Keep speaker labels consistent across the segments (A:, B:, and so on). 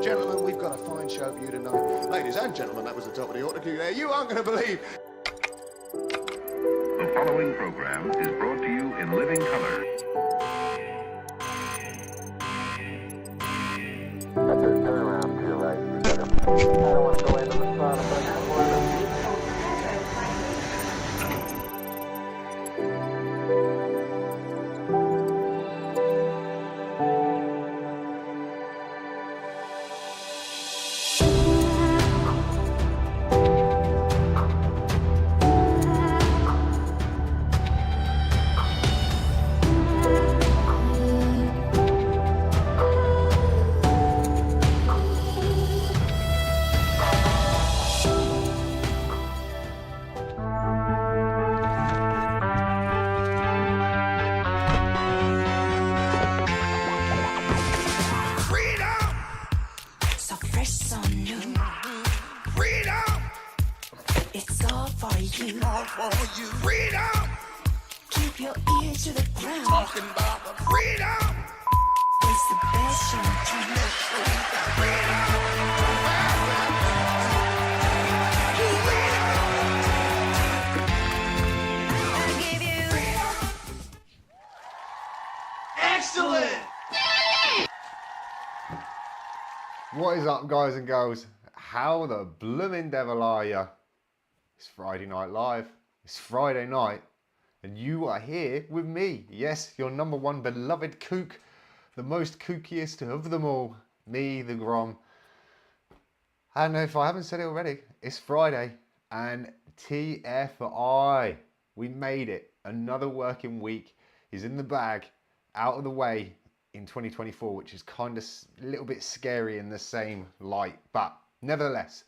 A: Gentlemen, we've got a fine show for you tonight. Ladies and gentlemen, that was the top of the autocue there. You aren't going to believe.
B: The following program is brought to you in living color.
C: Turn around to your right. I don't want to go into the sun, but I'm more than
D: Freedom! Keep your ear to the ground. Talking about the freedom! It's the best show in town.
A: Excellent!
E: What is up, guys and girls? How the bloomin' devil are ya? It's Friday Night Live. It's Friday night, and you are here with me. Yes, your number one beloved kook, the most kookiest of them all, me, the Grom. And if I haven't said it already, it's Friday, and TFI, we made it. Another working week is in the bag, out of the way in 2024, which is kind of a little bit scary in the same light. But nevertheless,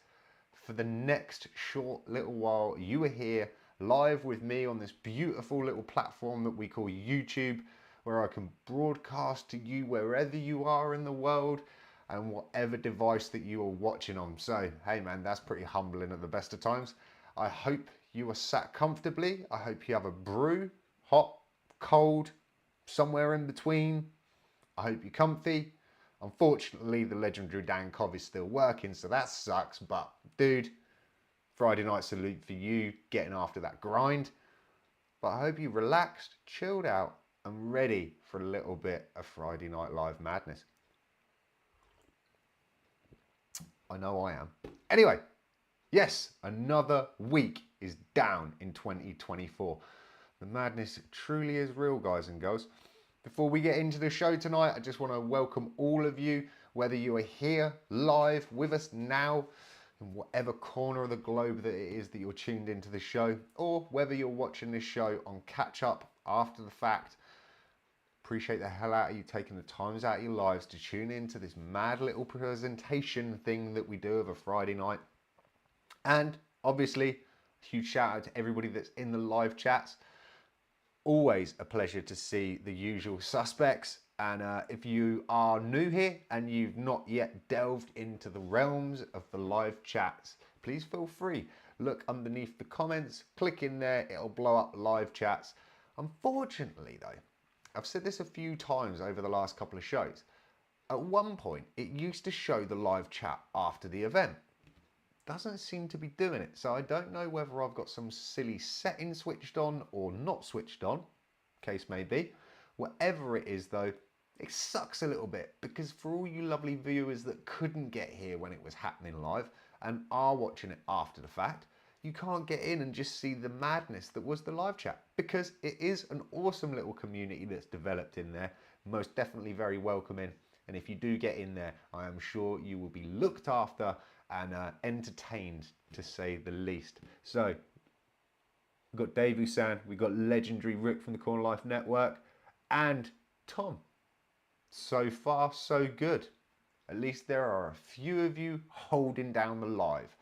E: for the next short little while, you are here live with me on this beautiful little platform that we call YouTube, where I can broadcast to you wherever you are in the world and whatever device that you are watching on. So, hey man, that's pretty humbling at the best of times. I hope you are sat comfortably. I hope you have a brew, hot, cold, somewhere in between. I hope you're comfy. Unfortunately, the legendary Dan Cov is still working, so that sucks. But dude, Friday night salute for you, getting after that grind. But I hope you're relaxed, chilled out, and ready for a little bit of Friday Night Live madness. I know I am. Anyway, yes, another week is down in 2024. The madness truly is real, guys and girls. Before we get into the show tonight, I just want to welcome all of you, whether you are here live with us now, in whatever corner of the globe that it is that you're tuned into the show, or whether you're watching this show on catch up after the fact. Appreciate the hell out of you taking the times out of your lives to tune into this mad little presentation thing that we do of a Friday night. And obviously, huge shout out to everybody that's in the live chats. Always a pleasure to see the usual suspects. And if you are new here and you've not yet delved into the realms of the live chats, please feel free. Look underneath the comments, click in there, it'll blow up live chats. Unfortunately though, I've said this a few times over the last couple of shows. At one point, it used to show the live chat after the event. Doesn't seem to be doing it. So I don't know whether I've got some silly setting switched on or not switched on, case may be. Whatever it is though, it sucks a little bit, because for all you lovely viewers that couldn't get here when it was happening live and are watching it after the fact, you can't get in and just see the madness that was the live chat, because it is an awesome little community that's developed in there, most definitely very welcoming. And if you do get in there, I am sure you will be looked after and entertained, to say the least. So we've got Dave Usan, we've got legendary Rick from the Corner Life Network, and Tom. So far, so good. At least there are a few of you holding down the live.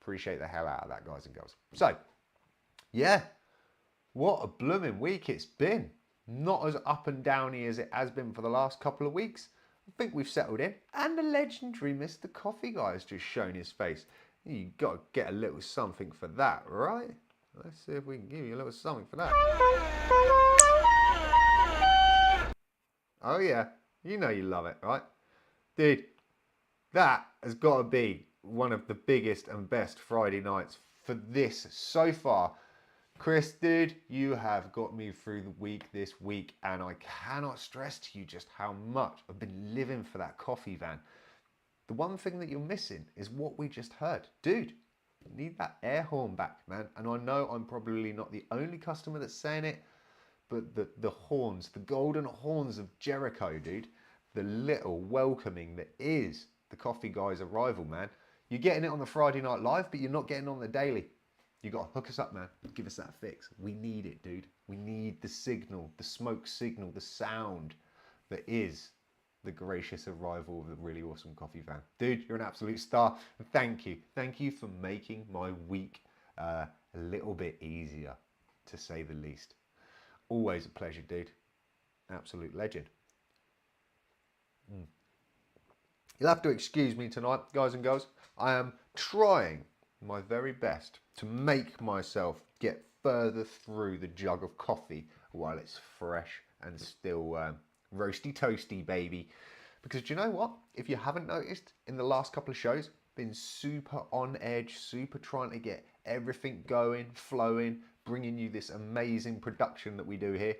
E: Appreciate the hell out of that, guys and girls. So, yeah, what a blooming week it's been. Not as up and downy as it has been for the last couple of weeks. I think we've settled in. And the legendary Mr. Coffee Guy has just shown his face. You got to get a little something for that, right? Let's see if we can give you a little something for that. Oh yeah, you know you love it, right? Dude, that has got to be one of the biggest and best Friday nights for this so far. Chris, dude, you have got me through the week this week, and I cannot stress to you just how much I've been living for that coffee van. The one thing that you're missing is what we just heard. Dude, you need that air horn back, man. And I know I'm probably not the only customer that's saying it, but the horns, the golden horns of Jericho, dude, the little welcoming that is the coffee guy's arrival, man. You're getting it on the Friday Night Live, but you're not getting it on the daily. You got to hook us up, man. Give us that fix. We need it, dude. We need the signal, the smoke signal, the sound that is the gracious arrival of the really awesome coffee van. Dude, you're an absolute star. And thank you. Thank you for making my week a little bit easier, to say the least. Always a pleasure, dude. Absolute legend. You'll have to excuse me tonight, guys and girls. I am trying my very best to make myself get further through the jug of coffee while it's fresh and still roasty toasty, baby. Because do you know what? If you haven't noticed, in the last couple of shows, been super on edge, super trying to get everything going, flowing, bringing you this amazing production that we do here.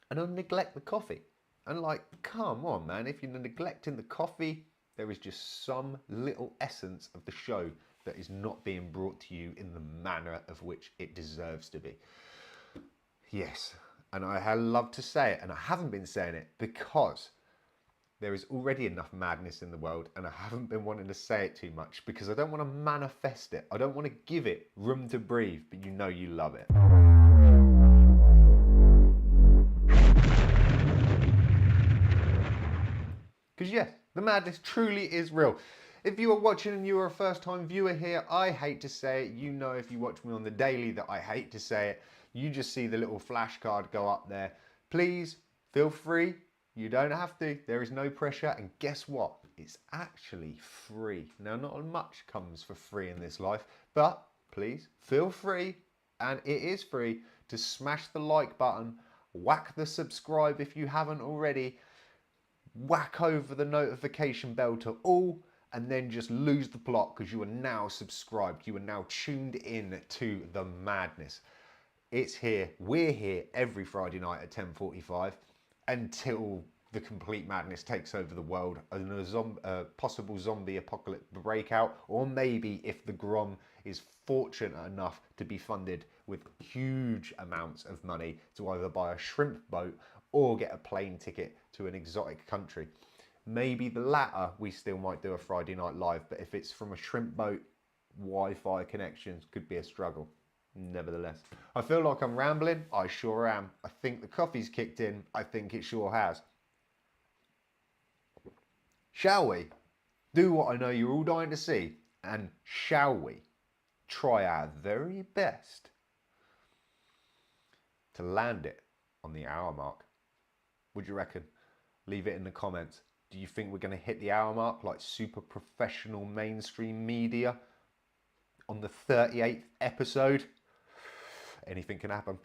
E: And I neglect the coffee. And like, come on, man, if you're neglecting the coffee, there is just some little essence of the show that is not being brought to you in the manner of which it deserves to be. Yes, and I love to say it, and I haven't been saying it because there is already enough madness in the world, and I haven't been wanting to say it too much because I don't want to manifest it. I don't want to give it room to breathe, but you know you love it. Because yes, the madness truly is real. If you are watching and you are a first time viewer here, I hate to say it. You know, if you watch me on the daily, that I hate to say it. You just see the little flashcard go up there. Please feel free. You don't have to. There is no pressure. And guess what? It's actually free. Now, not much comes for free in this life, but please feel free, and it is free, to smash the like button, whack the subscribe if you haven't already, whack over the notification bell to all, and then just lose the plot because you are now subscribed. You are now tuned in to the madness. It's here. We're here every Friday night at 10:45 until the complete madness takes over the world and a possible zombie apocalypse breakout, or maybe if the Grom is fortunate enough to be funded with huge amounts of money to either buy a shrimp boat or get a plane ticket to an exotic country. Maybe the latter, we still might do a Friday Night Live, but if it's from a shrimp boat, Wi-Fi connections could be a struggle. Nevertheless, I feel like I'm rambling. I sure am. I think the coffee's kicked in. I think it sure has. Shall we do what I know you're all dying to see? And shall we try our very best to land it on the hour mark? Would you reckon? Leave it in the comments. Do you think we're going to hit the hour mark like super professional mainstream media on the 38th episode? Anything can happen.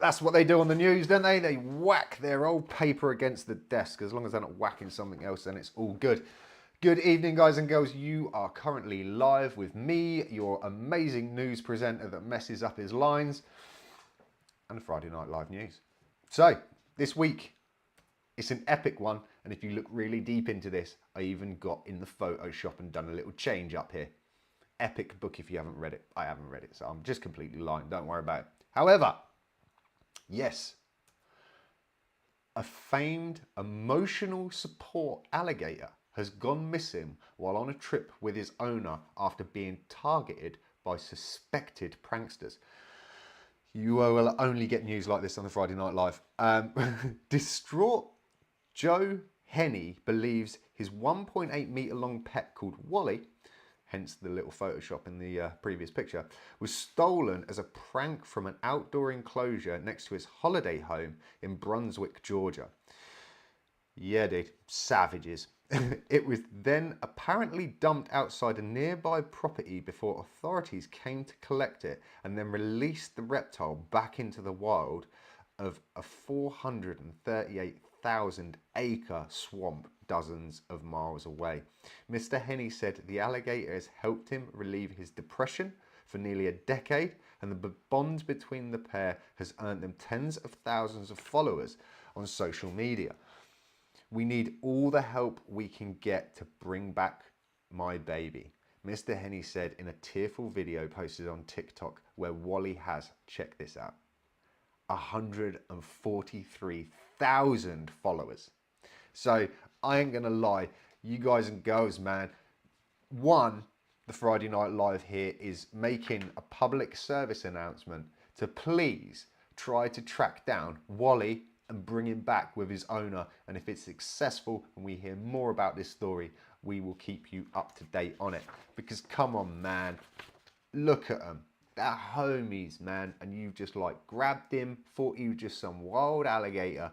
E: That's what they do on the news, don't they? They whack their old paper against the desk. As long as they're not whacking something else, then it's all good. Good evening, guys and girls. You are currently live with me, your amazing news presenter that messes up his lines, and Friday Night Live News. So, this week, it's an epic one, and if you look really deep into this, I even got in the Photoshop and done a little change up here. Epic book if you haven't read it. I haven't read it, so I'm just completely lying. Don't worry about it. However, yes, a famed emotional support alligator has gone missing while on a trip with his owner after being targeted by suspected pranksters. You will only get news like this on the Friday Night Live. Distraught Joe Henney believes his 1.8 metre long pet called Wally, hence the little Photoshop in the previous picture, was stolen as a prank from an outdoor enclosure next to his holiday home in Brunswick, Georgia. Yeah, dude, savages. It was then apparently dumped outside a nearby property before authorities came to collect it and then released the reptile back into the wild of a 438,000 acre swamp dozens of miles away. Mr. Henney said the alligator has helped him relieve his depression for nearly a decade, and the bond between the pair has earned them tens of thousands of followers on social media. We need all the help we can get to bring back my baby, Mr. Henney said in a tearful video posted on TikTok where Wally has, check this out, 143,000 followers. So I ain't gonna lie, you guys and girls, man, one, the Friday Night Live here is making a public service announcement to please try to track down Wally and bring him back with his owner. And if it's successful and we hear more about this story, we will keep you up to date on it. Because come on, man, look at them. They're homies, man. And you've just like grabbed him, thought he was just some wild alligator,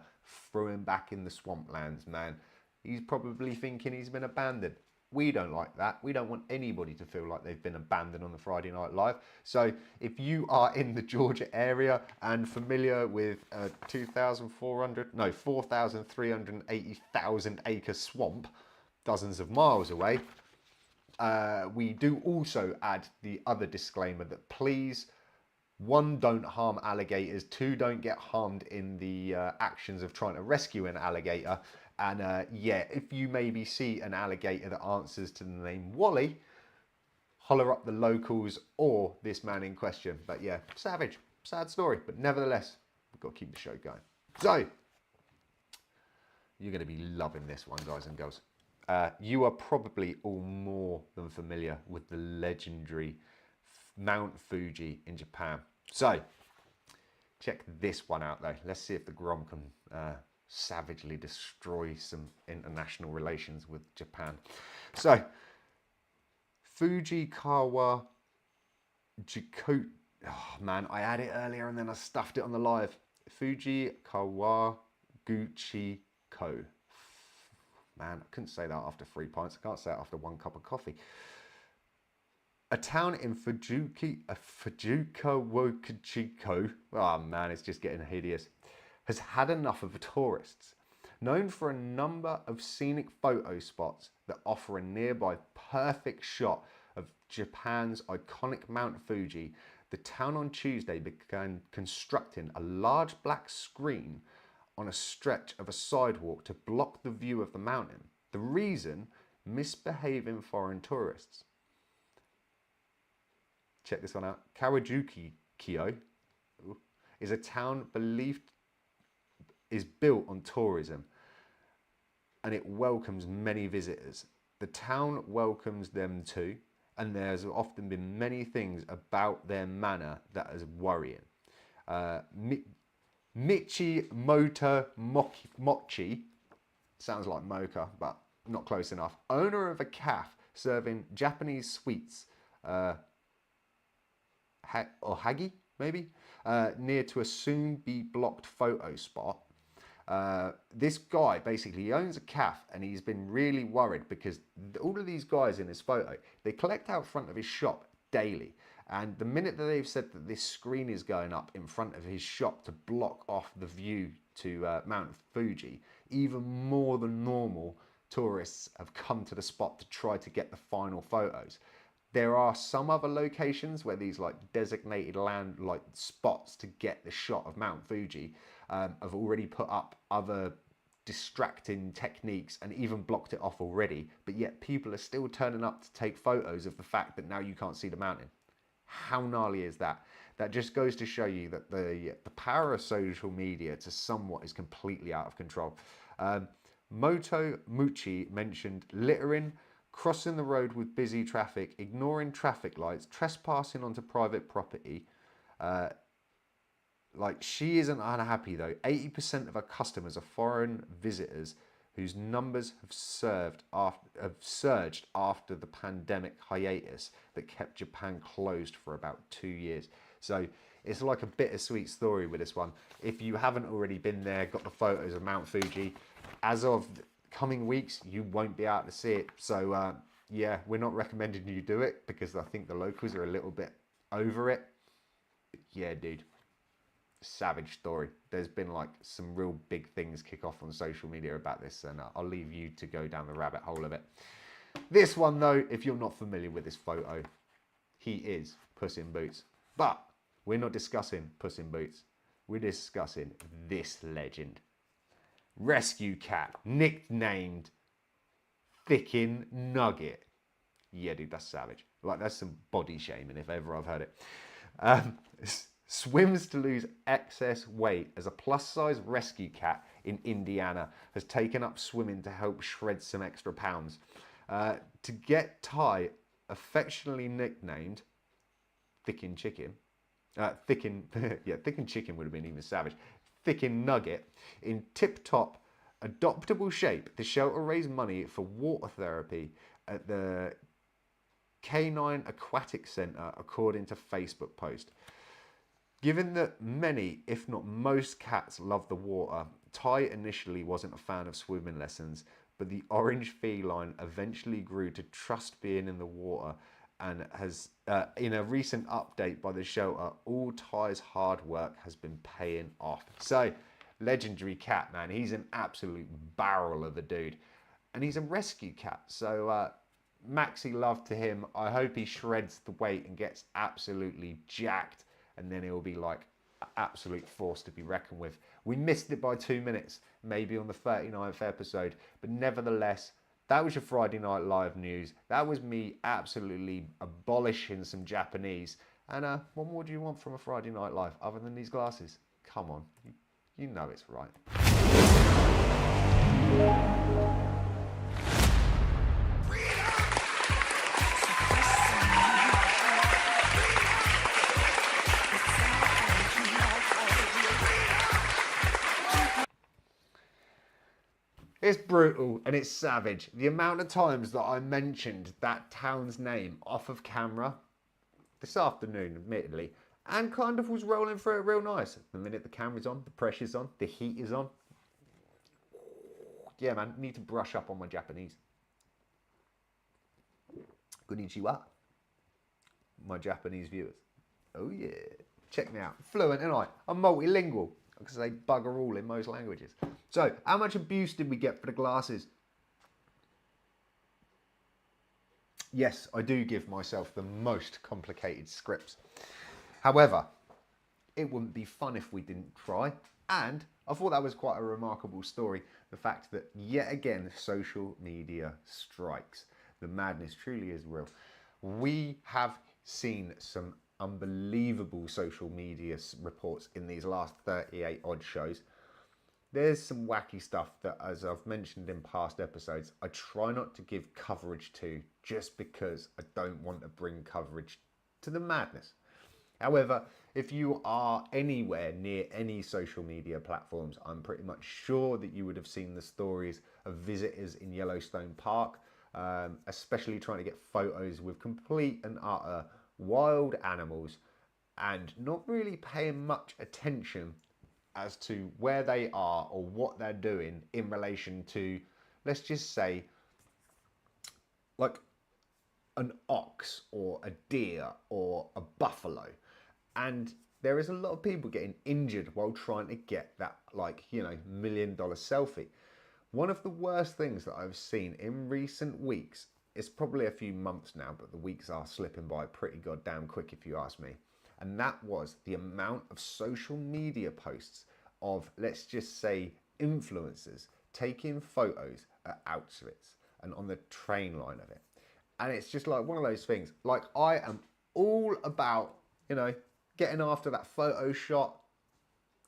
E: threw him back in the swamplands, man. He's probably thinking he's been abandoned. We don't like that. We don't want anybody to feel like they've been abandoned on the Friday Night Live. So if you are in the Georgia area and familiar with 4,380,000 acre swamp, dozens of miles away, we do also add the other disclaimer that please, one, don't harm alligators, two, don't get harmed in the actions of trying to rescue an alligator. And yeah, if you maybe see an alligator that answers to the name Wally, holler up the locals or this man in question. But yeah, savage, sad story, but nevertheless, we've got to keep the show going. So, you're going to be loving this one, guys and girls. You are probably all more than familiar with the legendary Mount Fuji in Japan. So, check this one out though. Let's see if the Grom can savagely destroy some international relations with Japan. So, Fujikawa Jiko. Oh man, I had it earlier and then I stuffed it on the live. Fujikawa Guchiko. Man, I couldn't say that after 3 pints. I can't say it after 1 cup of coffee. A town in Fujukawa. Oh man, it's just getting hideous. Has had enough of the tourists. Known for a number of scenic photo spots that offer a nearby perfect shot of Japan's iconic Mount Fuji, the town on Tuesday began constructing a large black screen on a stretch of a sidewalk to block the view of the mountain. The reason? Misbehaving foreign tourists. Check this one out. Kawajuki-kyo is a town is built on tourism and it welcomes many visitors. The town welcomes them too, and there's often been many things about their manner that is worrying. Michimoto Mochi, sounds like mocha, but not close enough. Owner of a cafe serving Japanese sweets, or hagi, maybe, near to a soon-be-blocked photo spot. This guy basically owns a cafe and he's been really worried because all of these guys in his photo, they collect out front of his shop daily. And the minute that they've said that this screen is going up in front of his shop to block off the view to Mount Fuji, even more than normal tourists have come to the spot to try to get the final photos. There are some other locations where these like designated land like spots to get the shot of Mount Fuji have already put up other distracting techniques and even blocked it off already, but yet people are still turning up to take photos of the fact that now you can't see the mountain. How gnarly is that? That just goes to show you that the power of social media to somewhat is completely out of control. Moto Muchi mentioned littering, crossing the road with busy traffic, ignoring traffic lights, trespassing onto private property. Like, she isn't unhappy though. 80% of her customers are foreign visitors whose numbers have surged after the pandemic hiatus that kept Japan closed for about 2 years. So it's like a bittersweet story with this one. If you haven't already been there, got the photos of Mount Fuji, as of coming weeks, you won't be able to see it. So, yeah, we're not recommending you do it because I think the locals are a little bit over it. But yeah, dude, savage story. There's been like some real big things kick off on social media about this, and I'll leave you to go down the rabbit hole of it. This one, though, if you're not familiar with this photo, he is Puss in Boots. But we're not discussing Puss in Boots. We're discussing this legend. Rescue cat, nicknamed Thickin Nugget. Yeah, dude, that's savage. Like, that's some body shaming if ever I've heard it. Swims to lose excess weight as a plus-size rescue cat in Indiana has taken up swimming to help shred some extra pounds. To get Ty, affectionately nicknamed Thickin Chicken, Thickin Chicken would have been even savage, Thickin Nugget, in tip-top adoptable shape, the shelter raised money for water therapy at the Canine Aquatic Centre, according to Facebook post. Given that many, if not most, cats love the water, Ty initially wasn't a fan of swimming lessons, but the orange feline eventually grew to trust being in the water, and has, in a recent update by the shelter, all Ty's hard work has been paying off. So, legendary cat, man. He's an absolute barrel of a dude. And he's a rescue cat. So, maxi love to him. I hope he shreds the weight and gets absolutely jacked. And then he'll be like an absolute force to be reckoned with. We missed it by 2 minutes, maybe on the 39th episode. But nevertheless, that was your Friday Night Live news. That was me absolutely abolishing some Japanese. And what more do you want from a Friday Night Live other than these glasses? Come on, you know it's right. It's brutal and it's savage. The amount of times that I mentioned that town's name off of camera this afternoon, admittedly, and kind of was rolling through it real nice. The minute the camera's on, the pressure's on, the heat is on. Yeah, man, need to brush up on my Japanese. Konnichiwa, my Japanese viewers. Oh yeah, check me out. Fluent, and I'm multilingual. I can say bugger all in most languages. So, how much abuse did we get for the glasses? Yes, I do give myself the most complicated scripts. However, it wouldn't be fun if we didn't try. And I thought that was quite a remarkable story. The fact that yet again, social media strikes. The madness truly is real. We have seen some unbelievable social media reports in these last 38 odd shows. There's some wacky stuff that, as I've mentioned in past episodes, I try not to give coverage to just because I don't want to bring coverage to the madness. However, if you are anywhere near any social media platforms, I'm pretty much sure that you would have seen the stories of visitors in Yellowstone Park, especially trying to get photos with complete and utter wild animals and not really paying much attention as to where they are or what they're doing in relation to, let's just say, like an ox or a deer or a buffalo. And there is a lot of people getting injured while trying to get that, like, you know, $1 million selfie. One of the worst things that I've seen in recent weeks, it's probably a few months now, but the weeks are slipping by pretty goddamn quick if you ask me. And that was the amount of social media posts of, let's just say, influencers taking photos at Auschwitz and on the train line of it. And it's just like one of those things. Like, I am all about, you know, getting after that photo shot.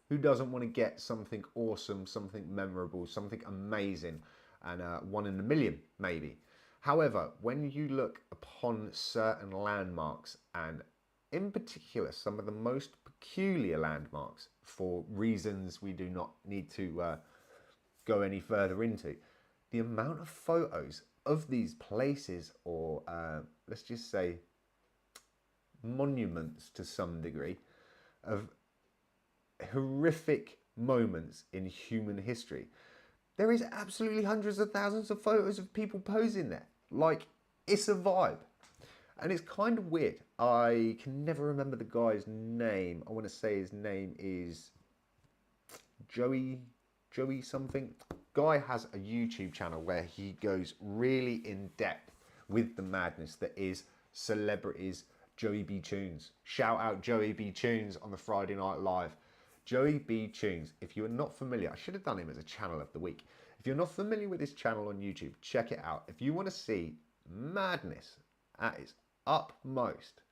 E: Who doesn't want to get something awesome, something memorable, something amazing, and one in a million, maybe. However, when you look upon certain landmarks, and in particular some of the most peculiar landmarks for reasons we do not need to go any further into, the amount of photos of these places, or let's just say monuments to some degree, of horrific moments in human history, there is absolutely hundreds of thousands of photos of people posing there. Like, it's a vibe. And it's kind of weird. I can never remember the guy's name. I want to say his name is Joey something. Guy has a YouTube channel where he goes really in depth with the madness that is celebrities. Joey B Tunes. Shout out Joey B Tunes on the Friday Night Live. Joey B Tunes. If you are not familiar, I should have done him as a channel of the week. If you're not familiar with his channel on YouTube, check it out. If you want to see madness at its utmost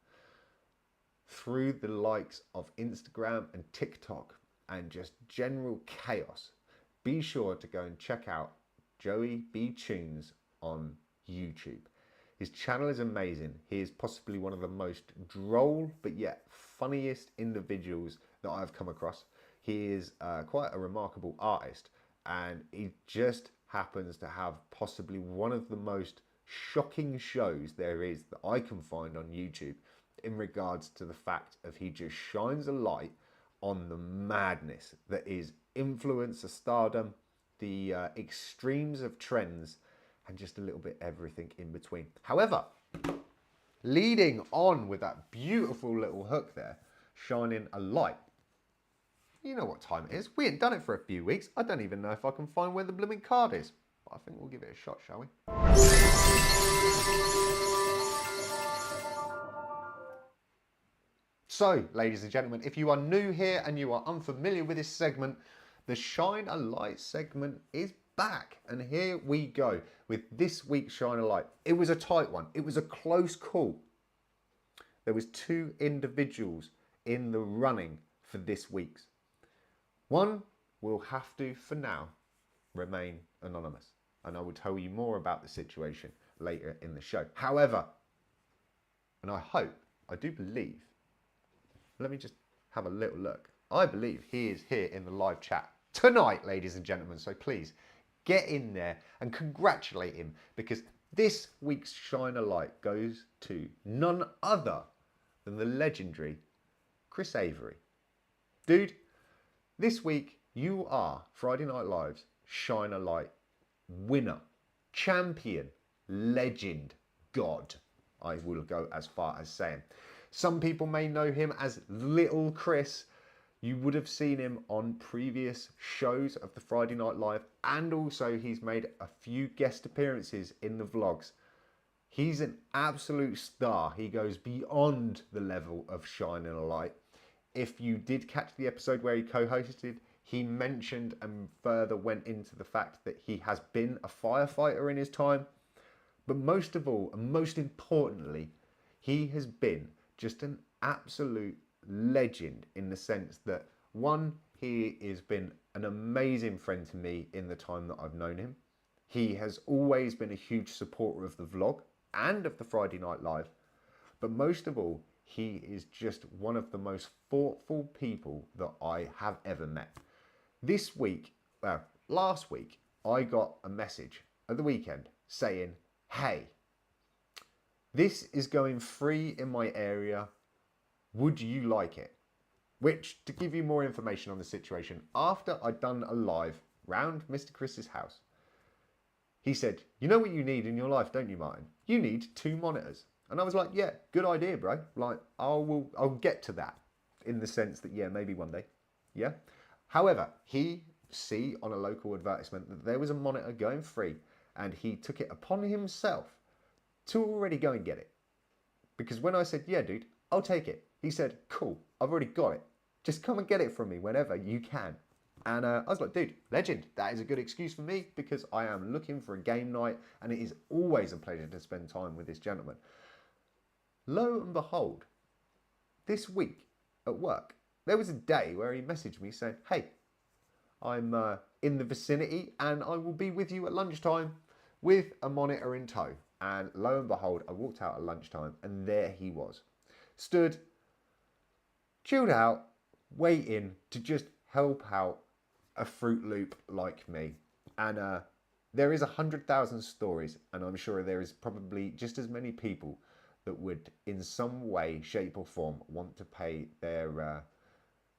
E: through the likes of Instagram and TikTok and just general chaos, be sure to go and check out Joey B Tunes on YouTube. His channel is amazing. He is possibly one of the most droll but yet funniest individuals that I've come across. He is quite a remarkable artist, and he just happens to have possibly one of the most shocking shows there is that I can find on YouTube in regards to the fact of he just shines a light on the madness that is influencer stardom, the extremes of trends, and just a little bit everything in between. However, leading on with that beautiful little hook there, shining a light, you know what time it is. We ain't done it for a few weeks. I don't even know if I can find where the blooming card is. But I think we'll give it a shot, shall we? So, ladies and gentlemen, if you are new here and you are unfamiliar with this segment, the Shine a Light segment is back. And here we go with this week's Shine a Light. It was a tight one. It was a close call. There was two individuals in the running for this week's. One will have to, for now, remain anonymous. And I will tell you more about the situation later in the show. However, and I hope, I do believe, let me just have a little look. I believe he is here in the live chat tonight, ladies and gentlemen. So please get in there and congratulate him, because this week's Shine a Light goes to none other than the legendary Chris Avery. Dude, this week you are Friday Night Live's Shine a Light winner, champion, legend, god. I will go as far as saying. Some people may know him as Little Chris. You would have seen him on previous shows of the Friday Night Live, and also he's made a few guest appearances in the vlogs. He's an absolute star. He goes beyond the level of shining a light. If you did catch the episode where he co-hosted, he mentioned and further went into the fact that he has been a firefighter in his time. But most of all, and most importantly, he has been just an absolute legend in the sense that, one, he has been an amazing friend to me in the time that I've known him. He has always been a huge supporter of the vlog and of the Friday Night Live. But most of all, he is just one of the most thoughtful people that I have ever met. This week, well, last week, I got a message at the weekend saying, hey, this is going free in my area. Would you like it? Which, to give you more information on the situation, after I'd done a live round Mr. Chris's house, he said, you know what you need in your life, don't you, Martin? You need 2 monitors. And I was like, yeah, good idea, bro. Like, I'll get to that in the sense that, yeah, maybe one day. Yeah. However, he see on a local advertisement that there was a monitor going free, and he took it upon himself to already go and get it. Because when I said, yeah, dude, I'll take it, he said, cool, I've already got it. Just come and get it from me whenever you can. And I was like, dude, legend. That is a good excuse for me, because I am looking for a game night, and it is always a pleasure to spend time with this gentleman. Lo and behold, this week at work, there was a day where he messaged me saying, hey, I'm in the vicinity and I will be with you at lunchtime with a monitor in tow. And lo and behold, I walked out at lunchtime and there he was. Stood, chilled out, waiting to just help out a Fruit Loop like me. And there is 100,000 stories, and I'm sure there is probably just as many people that would in some way, shape or form want to pay their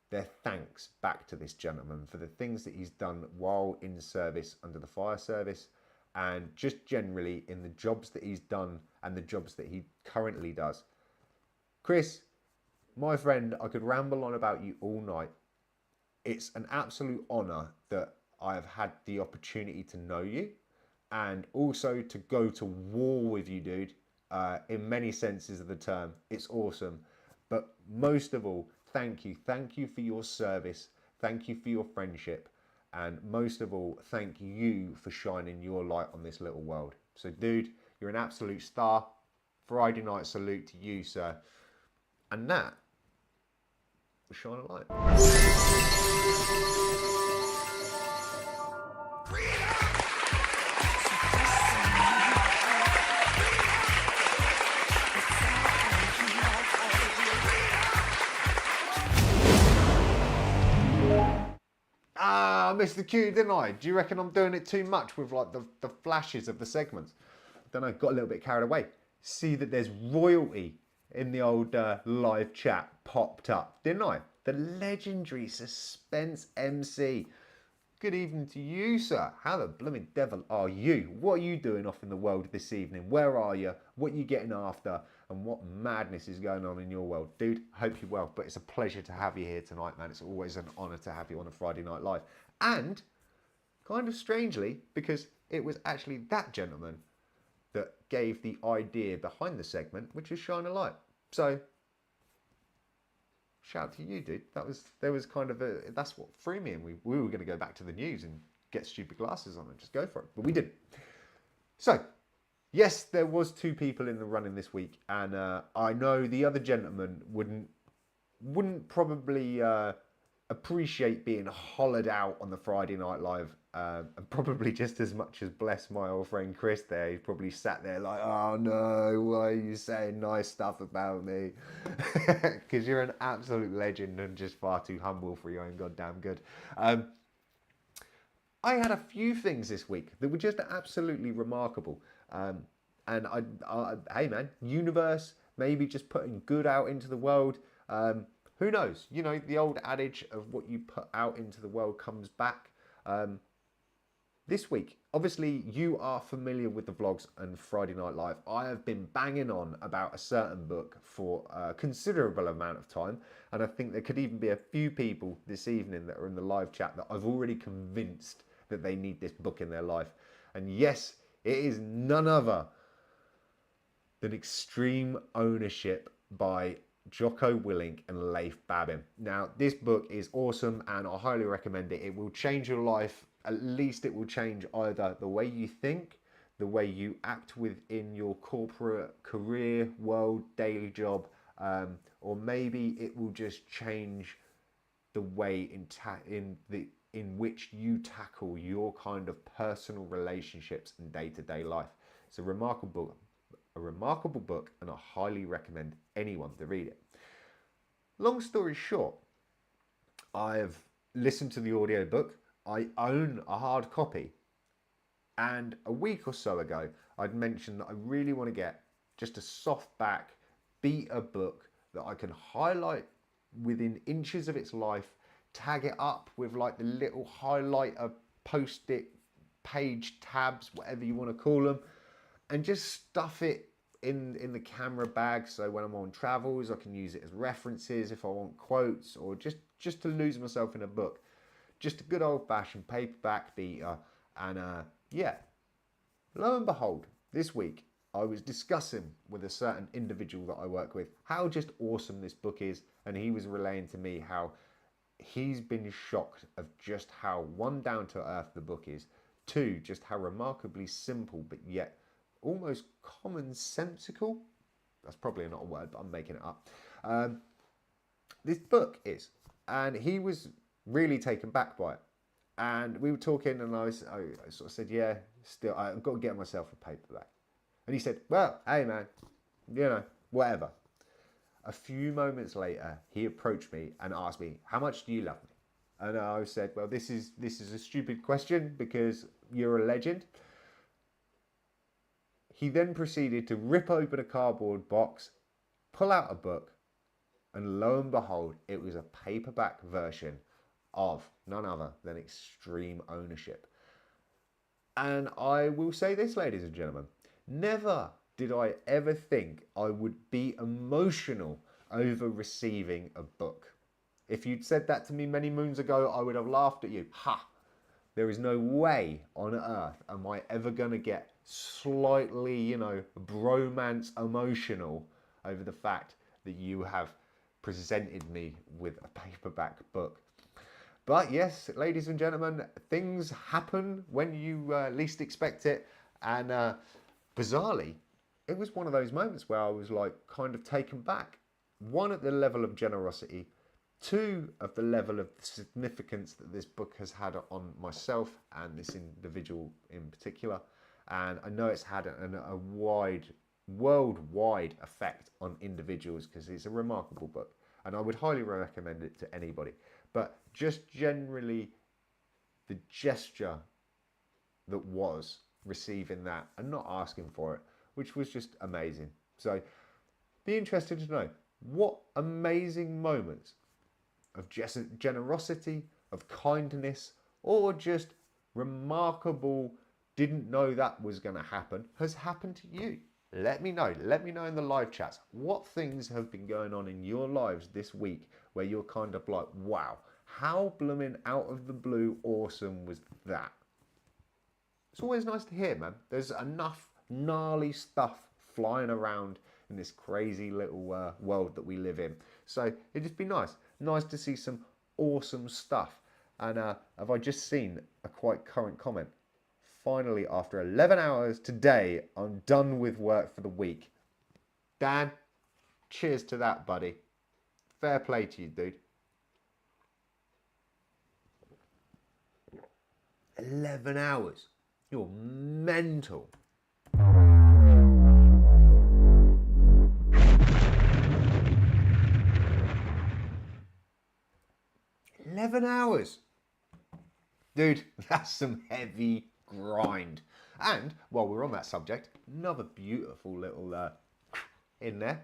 E: their thanks back to this gentleman for the things that he's done while in service under the fire service, and just generally in the jobs that he's done and the jobs that he currently does. Chris, my friend, I could ramble on about you all night. It's an absolute honour that I have had the opportunity to know you and also to go to war with you, dude, in many senses of the term. It's awesome. But most of all, thank you. Thank you for your service. Thank you for your friendship. And most of all, thank you for shining your light on this little world. So, dude, you're an absolute star. Friday night salute to you, sir. And that was Shine a Light. I missed the cue, didn't I? Do you reckon I'm doing it too much with like the flashes of the segments? I don't know, got a little bit carried away. See that there's royalty in the old live chat popped up, didn't I? The legendary Suspense MC. Good evening to you, sir. How the blooming devil are you? What are you doing off in the world this evening? Where are you? What are you getting after? And what madness is going on in your world? Dude, hope you're well, but it's a pleasure to have you here tonight, man. It's always an honour to have you on a Friday Night Live. And, kind of strangely, because it was actually that gentleman that gave the idea behind the segment, which is Shine a Light. So, shout out to you, dude. There was kind of that's what threw me, and we were going to go back to the news and get stupid glasses on and just go for it, but we didn't. So, yes, there was 2 people in the running this week, and I know the other gentleman wouldn't probably appreciate being hollowed out on the Friday Night Live, and probably just as much as bless my old friend Chris there. He probably sat there like, oh no, why are you saying nice stuff about me? Because you're an absolute legend and just far too humble for your own goddamn good. I had a few things this week that were just absolutely remarkable. And hey man, universe, maybe just putting good out into the world. Who knows? You know, the old adage of what you put out into the world comes back. This week, obviously, you are familiar with the vlogs and Friday Night Live. I have been banging on about a certain book for a considerable amount of time. And I think there could even be a few people this evening that are in the live chat that I've already convinced that they need this book in their life. And yes, it is none other than Extreme Ownership by Jocko Willink and Leif Babin. Now, this book is awesome and I highly recommend it. It will change your life. At least it will change either the way you think, the way you act within your corporate career, world, daily job, or maybe it will just change the way in which you tackle your kind of personal relationships and day-to-day life. It's a remarkable book, and I highly recommend anyone to read it. Long story short, I've listened to the audiobook. I own a hard copy, and a week or so ago I'd mentioned that I really want to get just a softback beta book that I can highlight within inches of its life, tag it up with like the little highlighter post-it page tabs, whatever you want to call them, and just stuff it in the camera bag, so when I'm on travels I can use it as references if I want quotes, or just to lose myself in a book. Just a good old-fashioned paperback beta. And yeah, lo and behold, this week I was discussing with a certain individual that I work with how just awesome this book is, and he was relaying to me how he's been shocked of just how, one, down to earth the book is, two, just how remarkably simple but yet almost commonsensical. That's probably not a word, but I'm making it up. This book is, and he was really taken back by it. And we were talking, and I sort of said, yeah, still, I've got to get myself a paperback. And he said, well, hey man, you know, whatever. A few moments later, he approached me and asked me, how much do you love me? And I said, well, this is a stupid question because you're a legend. He then proceeded to rip open a cardboard box, pull out a book, And lo and behold, it was a paperback version of none other than Extreme Ownership. And I will say this, ladies and gentlemen, never did I ever think I would be emotional over receiving a book. If you'd said that to me many moons ago, I would have laughed at you. Ha! There is no way on earth am I ever going to get slightly, bromance emotional over the fact that you have presented me with a paperback book. But yes, ladies and gentlemen, things happen when you least expect it. And bizarrely, it was one of those moments where I was like kind of taken back. One, at the level of generosity. Two, of the level of significance that this book has had on myself and this individual in particular. And I know it's had a worldwide effect on individuals because it's a remarkable book. And I would highly recommend it to anybody. But just generally, the gesture that was receiving that and not asking for it, which was just amazing. So be interested to know what amazing moments of generosity, of kindness, or just remarkable, didn't know that was going to happen, has happened to you. Let me know. Let me know in the live chats what things have been going on in your lives this week where you're kind of like, wow, how blooming out of the blue awesome was that? It's always nice to hear, man. There's enough gnarly stuff flying around in this crazy little world that we live in. So it'd just be nice to see some awesome stuff. And have I just seen a quite current comment? Finally, after 11 hours today, I'm done with work for the week. Dan, cheers to that, buddy. Fair play to you, dude. 11 hours. You're mental. $11. Dude, that's some heavy grind. And while we're on that subject, another beautiful little in there.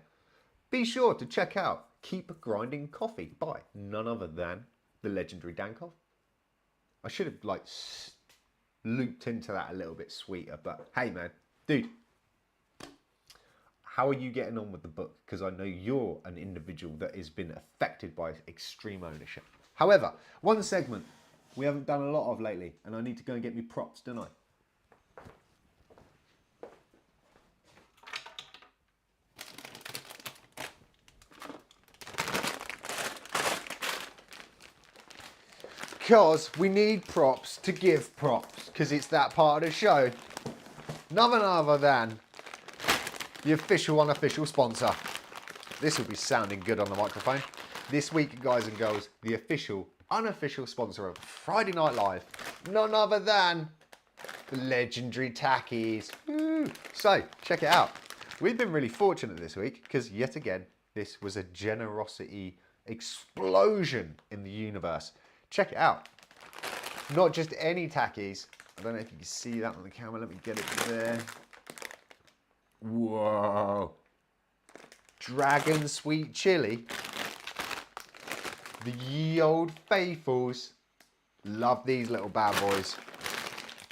E: Be sure to check out Keep Grinding Coffee by none other than the legendary Dankov. I should have looped into that a little bit sweeter, but hey man, dude, how are you getting on with the book? Because I know you're an individual that has been affected by extreme ownership. However, one segment we haven't done a lot of lately, and I need to go and get me props, don't I? Because we need props to give props, because it's that part of the show. None other than the official, unofficial sponsor. This will be sounding good on the microphone. This week, guys and girls, the official, unofficial sponsor of Friday Night Live. None other than the legendary Tackies. Woo. So, check it out. We've been really fortunate this week because, yet again, this was a generosity explosion in the universe. Check it out. Not just any Tackies. I don't know if you can see that on the camera. Let me get it there. Whoa. Dragon Sweet Chili. The ye old faithfuls. Love these little bad boys.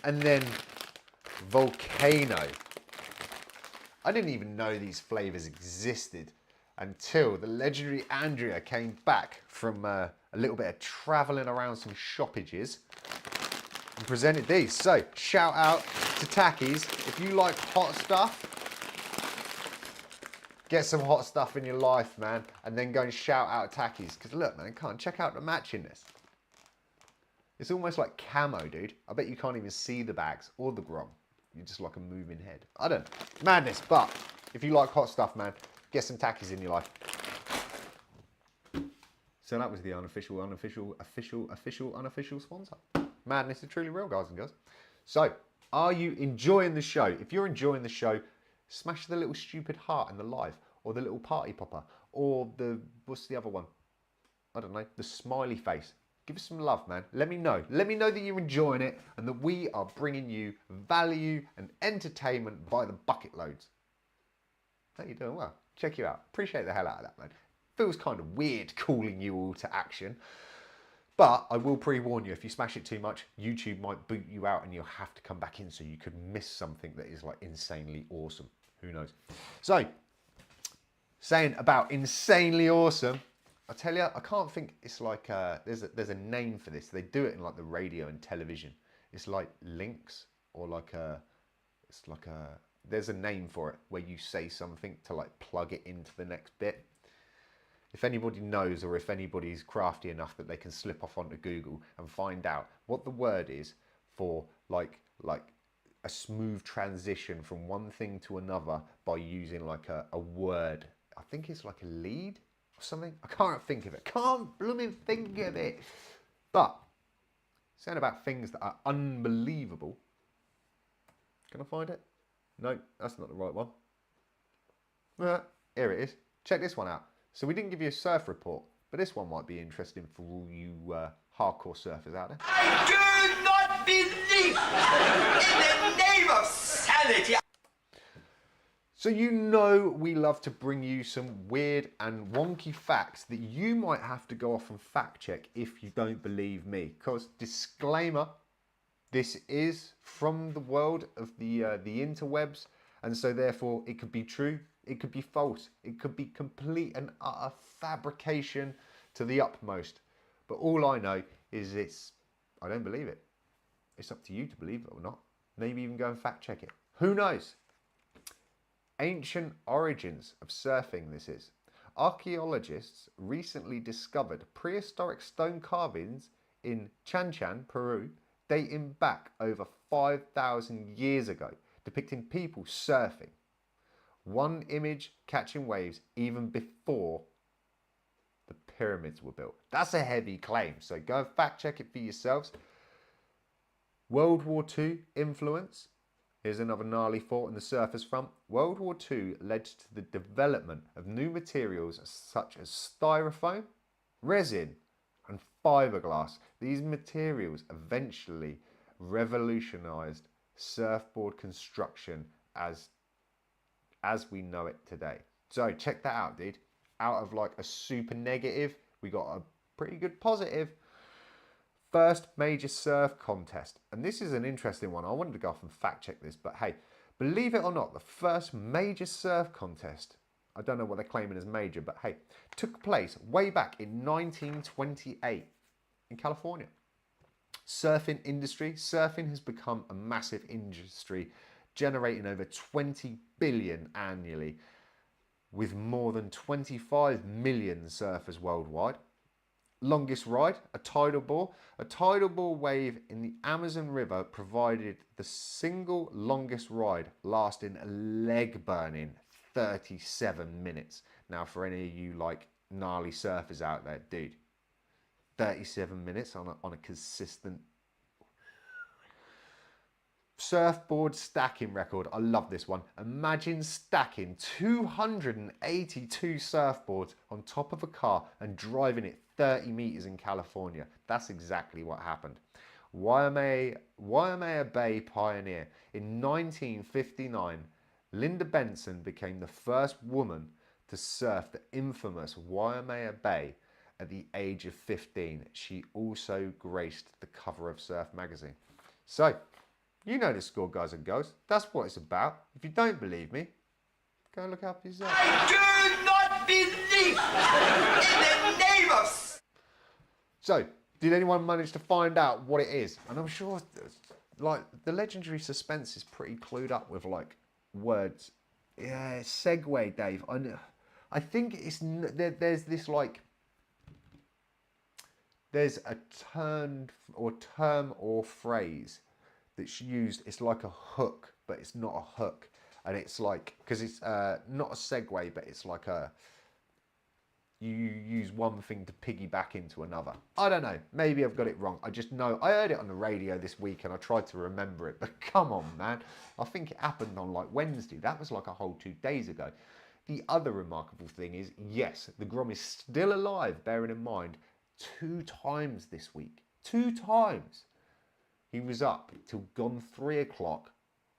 E: And then Volcano. I didn't even know these flavors existed until the legendary Andrea came back from a little bit of traveling around some shoppages and presented these. So shout out to Tackies. If you like hot stuff, get some hot stuff in your life, man, and then go and shout out Tackies. Because look, man, check out the match in this. It's almost like camo, dude. I bet you can't even see the bags or the Grom. You're just like a moving head. I don't know. Madness. But if you like hot stuff, man, get some Tackies in your life. So that was the unofficial sponsor. Madness is truly real, guys and girls. So, are you enjoying the show? If you're enjoying the show, smash the little stupid heart in the live, or the little party popper, or the, what's the other one? I don't know, the smiley face. Give us some love, man. Let me know. Let me know that you're enjoying it and that we are bringing you value and entertainment by the bucket loads. I think you're doing well. Check you out. Appreciate the hell out of that, man. Feels kind of weird calling you all to action. But I will pre-warn you, if you smash it too much, YouTube might boot you out and you'll have to come back in, so you could miss something that is like insanely awesome. Who knows? So, saying about insanely awesome, I tell you, I can't think, it's like, there's a name for this. They do it in like the radio and television. It's like links, or like there's a name for it where you say something to like plug it into the next bit. If anybody knows, or if anybody's crafty enough that they can slip off onto Google and find out what the word is for like a smooth transition from one thing to another by using like a word. I think it's like a lead or something. I can't think of it. Can't blooming think of it. But saying about things that are unbelievable. Can I find it? No, that's not the right one. Here it is. Check this one out. So we didn't give you a surf report, but this one might be interesting for all you hardcore surfers out there.
F: I do not believe in the name of sanity.
E: So you know we love to bring you some weird and wonky facts that you might have to go off and fact check if you don't believe me. Because disclaimer, this is from the world of the interwebs, and so therefore it could be true. It could be false. It could be complete and utter fabrication to the utmost. But all I know is I don't believe it. It's up to you to believe it or not. Maybe even go and fact check it. Who knows? Ancient origins of surfing, this is. Archaeologists recently discovered prehistoric stone carvings in Chanchan, Peru, dating back over 5,000 years ago, depicting people surfing. One image catching waves even before the pyramids were built. That's a heavy claim, so go and fact check it for yourselves. World War II influence. Here's another gnarly thought on the surface front. World War II led to the development of new materials such as styrofoam, resin, and fiberglass. These materials eventually revolutionized surfboard construction as we know it today. So check that out, dude. Out of like a super negative, we got a pretty good positive. First major surf contest. And this is an interesting one. I wanted to go off and fact check this, but hey, believe it or not, the first major surf contest, I don't know what they're claiming as major, but hey, took place way back in 1928 in California. Surfing industry. Surfing has become a massive industry, generating over 20 billion annually, with more than 25 million surfers worldwide. Longest ride, a tidal bore. A tidal bore wave in the Amazon River provided the single longest ride, lasting a leg-burning 37 minutes. Now, for any of you like gnarly surfers out there, dude, 37 minutes on a consistent surfboard stacking record. I love this one. Imagine stacking 282 surfboards on top of a car and driving it 30 meters in California. That's exactly what happened. Waimea Bay pioneer. In 1959, Linda Benson became the first woman to surf the infamous Waimea Bay at the age of 15. She also graced the cover of Surf magazine. So, you know the score, guys and girls. That's what it's about. If you don't believe me, go look up yourself.
F: I do not believe in the name of...
E: So, did anyone manage to find out what it is? And I'm sure, like, the legendary suspense is pretty clued up with, like, words. Yeah, segue, Dave. I think it's, there's this, like, there's a term or phrase that's used. It's like a hook, but it's not a hook. And it's like, because it's not a segue, but it's like you use one thing to piggyback into another. I don't know. Maybe I've got it wrong. I just know. I heard it on the radio this week and I tried to remember it. But come on, man. I think it happened on like Wednesday. That was like a whole 2 days ago. The other remarkable thing is, yes, the Grom is still alive, bearing in mind, 2 times this week. 2 times. He was up till gone 3 o'clock,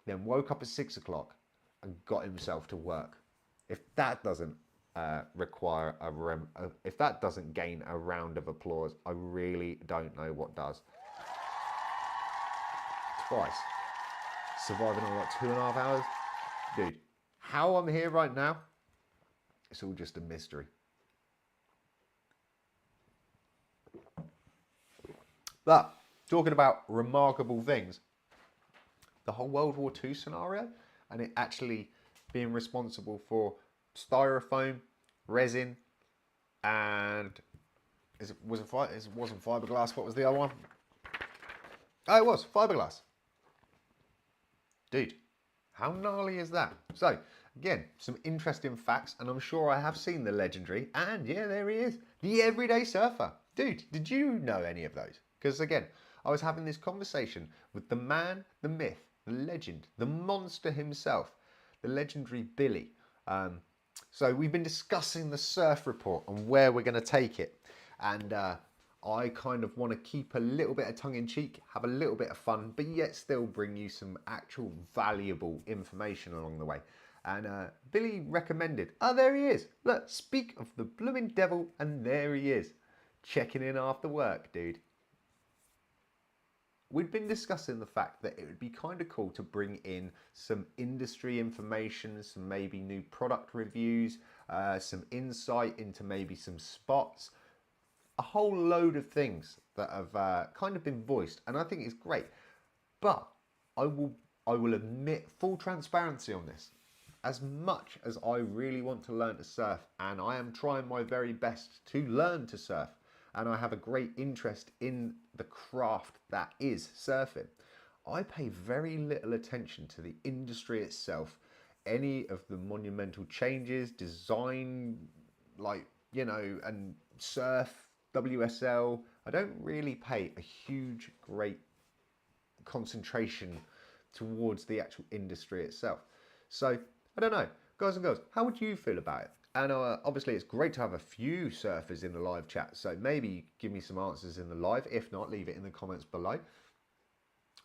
E: then woke up at 6 o'clock and got himself to work. If that doesn't require if that doesn't gain a round of applause, I really don't know what does. Twice. Surviving on like 2.5 hours. Dude, how I'm here right now, it's all just a mystery. But talking about remarkable things, the whole World War II scenario and it actually being responsible for styrofoam, resin, and it wasn't fiberglass. What was the other one? Oh, it was fiberglass. Dude, how gnarly is that? So, again, some interesting facts, and I'm sure I have seen the legendary, and yeah, there he is, the Everyday Surfer. Dude, did you know any of those? Because again, I was having this conversation with the man, the myth, the legend, the monster himself, the legendary Billy. So we've been discussing the surf report and where we're going to take it. And I kind of want to keep a little bit of tongue in cheek, have a little bit of fun, but yet still bring you some actual valuable information along the way. And Billy recommended, oh, there he is. Look, speak of the blooming devil, and there he is. Checking in after work, dude. We'd been discussing the fact that it would be kind of cool to bring in some industry information, some maybe new product reviews, some insight into maybe some spots, a whole load of things that have kind of been voiced, and I think it's great. But I will admit full transparency on this. As much as I really want to learn to surf, and I am trying my very best to learn to surf, and I have a great interest in the craft that is surfing, I pay very little attention to the industry itself, any of the monumental changes, design, like, you know, and surf, WSL. I don't really pay a huge, great concentration towards the actual industry itself. So, I don't know, guys and girls, how would you feel about it? And obviously it's great to have a few surfers in the live chat, so maybe give me some answers in the live. If not, leave it in the comments below.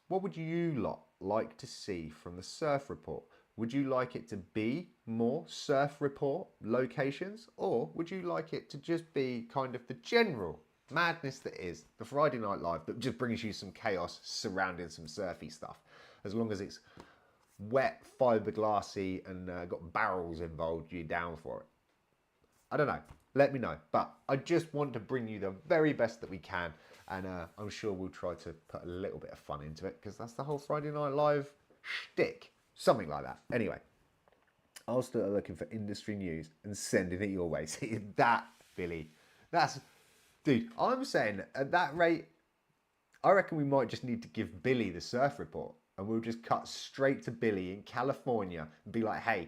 E: What would you lot like to see from the surf report? Would you like it to be more surf report locations, or would you like it to just be kind of the general madness that is the Friday Night Live that just brings you some chaos surrounding some surfy stuff, as long as it's wet, fiberglassy, and got barrels involved, you're down for it? I don't know. Let me know. But I just want to bring you the very best that we can. And I'm sure we'll try to put a little bit of fun into it, because that's the whole Friday Night Live shtick. Something like that. Anyway, I'll start looking for industry news and sending it your way. See, that, Billy, that's... Dude, I'm saying at that rate, I reckon we might just need to give Billy the surf report. And we'll just cut straight to Billy in California and be like, hey,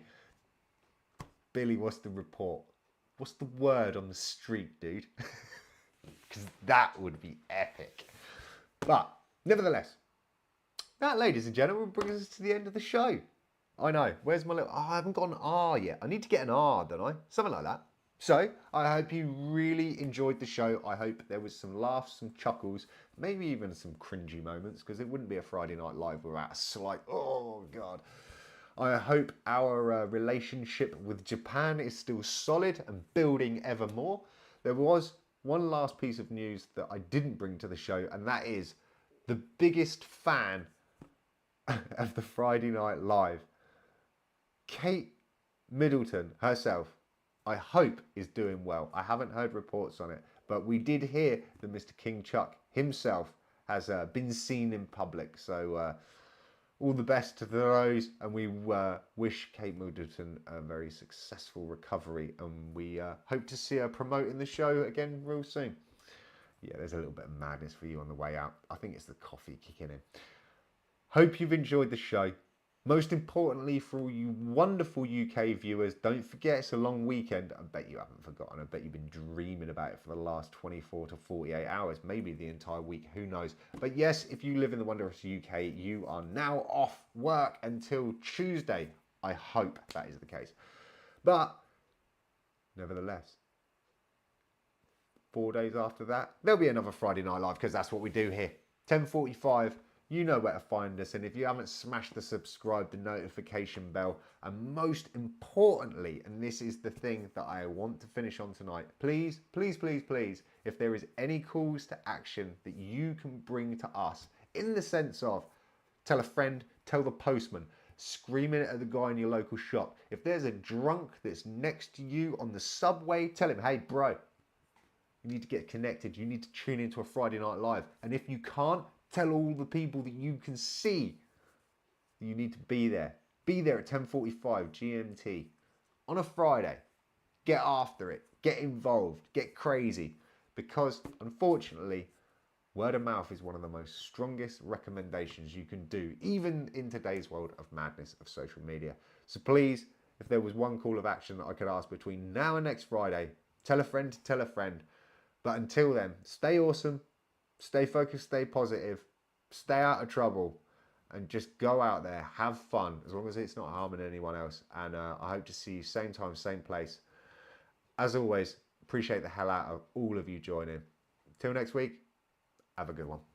E: Billy, what's the report? What's the word on the street, dude? Because that would be epic. But, nevertheless, that, ladies and gentlemen, brings us to the end of the show. I know, where's my little... Oh, I haven't got an R yet. I need to get an R, don't I? Something like that. So, I hope you really enjoyed the show. I hope there was some laughs, some chuckles, maybe even some cringy moments, because it wouldn't be a Friday Night Live without a slight, oh God. I hope our relationship with Japan is still solid and building ever more. There was one last piece of news that I didn't bring to the show, and that is the biggest fan of the Friday Night Live, Kate Middleton herself, I hope is doing well. I haven't heard reports on it, but we did hear that Mr. King Chuck himself has been seen in public. So all the best to those, and we wish Kate Middleton a very successful recovery, and we hope to see her promoting the show again real soon. Yeah, there's a little bit of madness for you on the way out. I think it's the coffee kicking in. Hope you've enjoyed the show. Most importantly, for all you wonderful UK viewers, don't forget it's a long weekend. I bet you haven't forgotten. I bet you've been dreaming about it for the last 24 to 48 hours, maybe the entire week, who knows. But yes, if you live in the wondrous UK, you are now off work until Tuesday. I hope that is the case. But nevertheless, 4 days after that, there'll be another Friday Night Live, because that's what we do here. 10:45 You know where to find us, and if you haven't smashed the subscribe, the notification bell, and most importantly, and this is the thing that I want to finish on tonight, please, please, please, please, if there is any calls to action that you can bring to us, in the sense of tell a friend, tell the postman, screaming at the guy in your local shop. If there's a drunk that's next to you on the subway, tell him, hey bro, you need to get connected. You need to tune into a Friday Night Live. And if you can't, tell all the people that you can see that you need to be there. Be there at 10:45 GMT on a Friday. Get after it. Get involved. Get crazy. Because unfortunately, word of mouth is one of the most strongest recommendations you can do, even in today's world of madness of social media. So please, if there was one call of action that I could ask between now and next Friday, tell a friend to tell a friend. But until then, stay awesome, stay focused, stay positive, stay out of trouble, and just go out there, have fun, as long as it's not harming anyone else. And I hope to see you same time, same place. As always, appreciate the hell out of all of you joining. Till next week, have a good one.